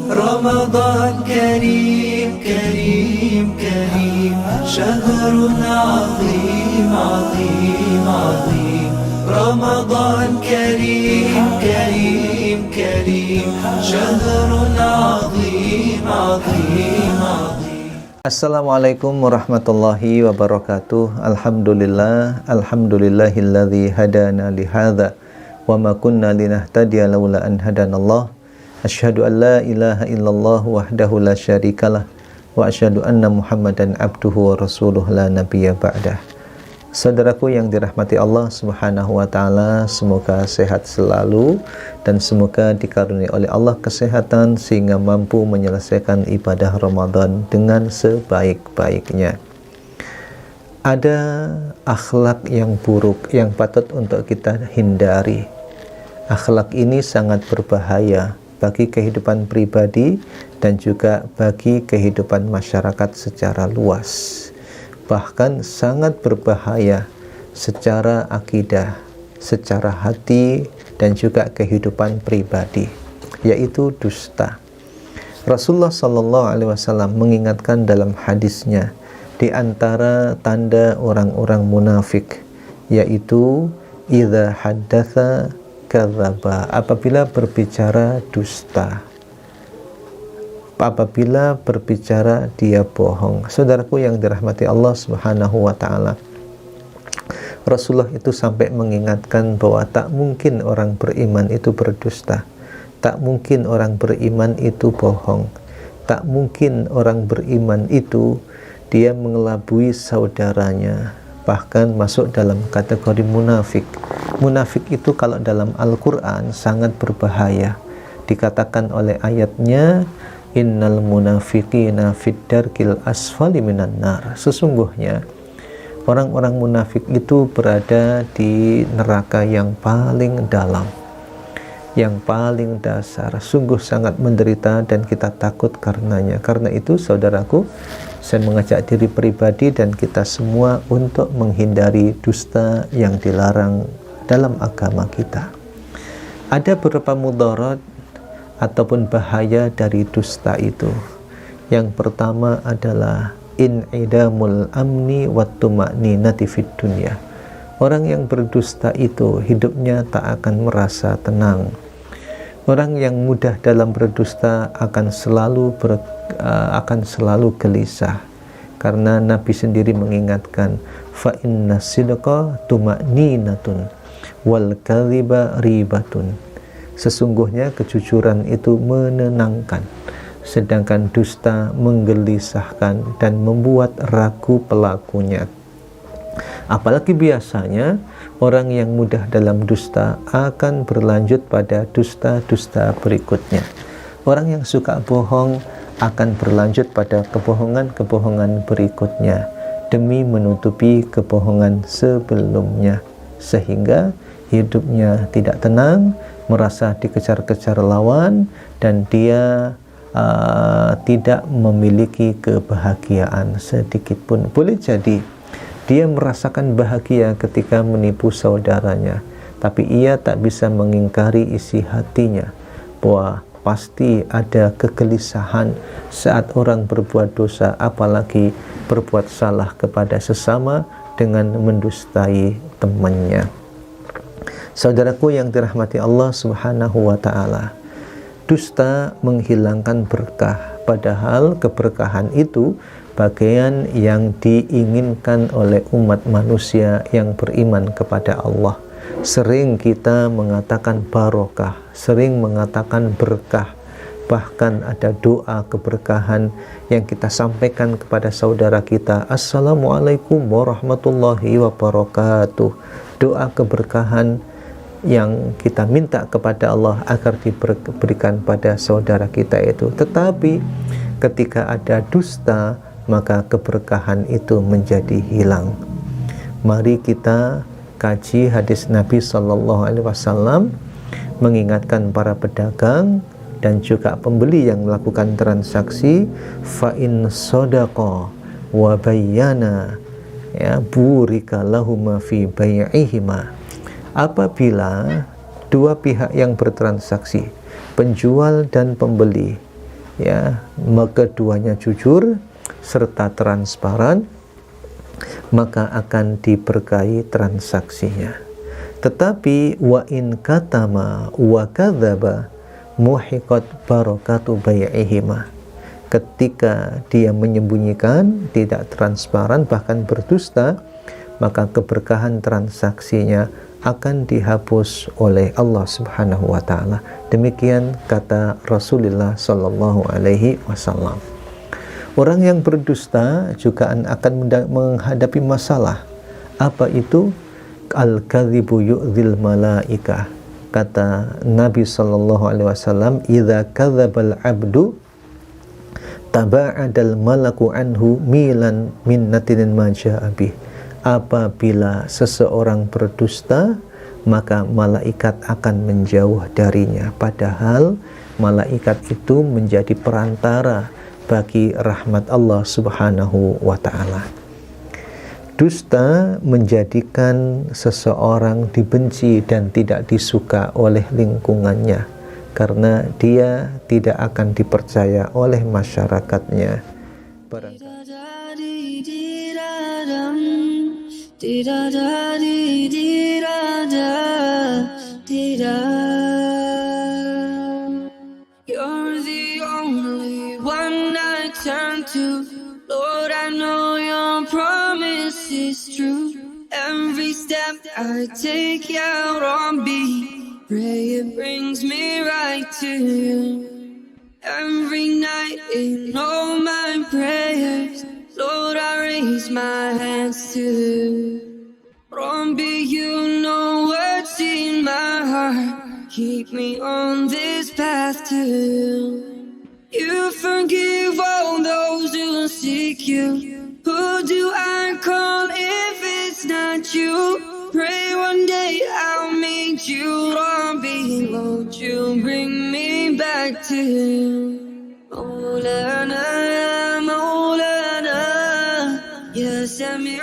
رمضان كريم كريم كريم شهر عظيم عظيم عظيم رمضان كريم كريم كريم شهر عظيم عظيم عظيم. Assalamualaikum warahmatullahi wabarakatuh. Alhamdulillahilladzi hadana lihadza wa ma kunna linahtadiya laula an hadanallah. Asyhadu an la ilaha illallah wahdahu la syarikalah wa asyhadu anna Muhammadan abduhu wa rasuluh la nabiyya ba'dah. Saudaraku yang dirahmati Allah Subhanahu wa taala, semoga sehat selalu dan semoga dikaruniai oleh Allah kesehatan sehingga mampu menyelesaikan ibadah Ramadan dengan sebaik-baiknya. Ada akhlak yang buruk yang patut untuk kita hindari. Akhlak ini sangat berbahaya bagi kehidupan pribadi dan juga bagi kehidupan masyarakat secara luas. Bahkan sangat berbahaya secara akidah, secara hati, dan juga kehidupan pribadi, yaitu dusta. Rasulullah SAW mengingatkan dalam hadisnya, di antara tanda orang-orang munafik, yaitu idza haddatsa kadzdzaba, apabila berbicara dusta, apabila berbicara dia bohong. Saudaraku yang dirahmati Allah Subhanahu wa taala, Rasulullah itu sampai mengingatkan bahwa tak mungkin orang beriman itu berdusta, tak mungkin orang beriman itu bohong, tak mungkin orang beriman itu dia mengelabui saudaranya, bahkan masuk dalam kategori munafik. Munafik itu kalau dalam Al-Quran sangat berbahaya. Dikatakan oleh ayatnya, innal munafiqina fid darkil asfali minan nar. Sesungguhnya orang-orang munafik itu berada di neraka yang paling dalam, yang paling dasar. Sungguh sangat menderita dan kita takut karenanya. Karena itu saudaraku, saya mengajak diri pribadi dan kita semua untuk menghindari dusta yang dilarang dalam agama kita. Ada beberapa mudarat ataupun bahaya dari dusta itu. Yang pertama adalah in'idamul amni wat tuma'ninati fid dunya. Orang yang berdusta itu hidupnya tak akan merasa tenang. Orang yang mudah dalam berdusta akan selalu gelisah. Karena Nabi sendiri mengingatkan, fa inna sidqa tuma'ninatun wal kadhiba ribatun. Sesungguhnya kejujuran itu menenangkan, sedangkan dusta menggelisahkan dan membuat ragu pelakunya. Apalagi biasanya orang yang mudah dalam dusta akan berlanjut pada dusta-dusta berikutnya. Orang yang suka bohong akan berlanjut pada kebohongan-kebohongan berikutnya demi menutupi kebohongan sebelumnya, sehingga hidupnya tidak tenang, merasa dikejar-kejar lawan, dan dia tidak memiliki kebahagiaan sedikit pun. Boleh jadi dia merasakan bahagia ketika menipu saudaranya, tapi ia tak bisa mengingkari isi hatinya bahwa pasti ada kegelisahan saat orang berbuat dosa, apalagi berbuat salah kepada sesama dengan mendustai temannya. Saudaraku yang dirahmati Allah Subhanahu wa taala, dusta menghilangkan berkah, padahal keberkahan itu bagian yang diinginkan oleh umat manusia yang beriman kepada Allah. Sering kita mengatakan barokah, sering mengatakan berkah, bahkan ada doa keberkahan yang kita sampaikan kepada saudara kita, Assalamualaikum warahmatullahi wabarakatuh. Doa keberkahan yang kita minta kepada Allah agar diberikan pada saudara kita itu. Tetapi ketika ada dusta, maka keberkahan itu menjadi hilang. Mari kita kaji hadis Nabi SAW mengingatkan para pedagang dan juga pembeli yang melakukan transaksi, fa in sadaqa wa bayyana ya burika lahuma fi bai'ihima. Apabila dua pihak yang bertransaksi, penjual dan pembeli, ya, keduanya jujur serta transparan, maka akan diberkahi transaksinya. Tetapi wa in katama wa kadzaba muhiqat barakatu bai'ihima. Ketika dia menyembunyikan, tidak transparan, bahkan berdusta, maka keberkahan transaksinya akan dihapus oleh Allah Subhanahu wa taala. Demikian kata Rasulullah sallallahu alaihi wasallam. Orang yang berdusta juga akan menghadapi masalah. Apa itu? Al-kadzibu yu'dzil malaikah. Kata Nabi sallallahu alaihi wasallam, "Idza kadzdzabal 'abdu taba'adal malaku anhu milan min natinin ma ja'a bih." Apabila seseorang berdusta, maka malaikat akan menjauh darinya, padahal malaikat itu menjadi perantara bagi rahmat Allah Subhanahu wa ta'ala. Dusta menjadikan seseorang dibenci dan tidak disuka oleh lingkungannya, karena dia tidak akan dipercaya oleh masyarakatnya. You're the only one I turn to. Lord, I know your promise is true. Every step I take, ya Rabbi, pray it brings me right to you. Every night in all my prayers, Lord, I raise my hands to you. Rabbi, you know what's in my heart. Keep me on this path to you. You forgive all those who seek you. Who do I call if it's not you? Pray one day I'll meet you, Rabbi. Won't you bring me back to you? Maulana, ya Maulana, ya Sami'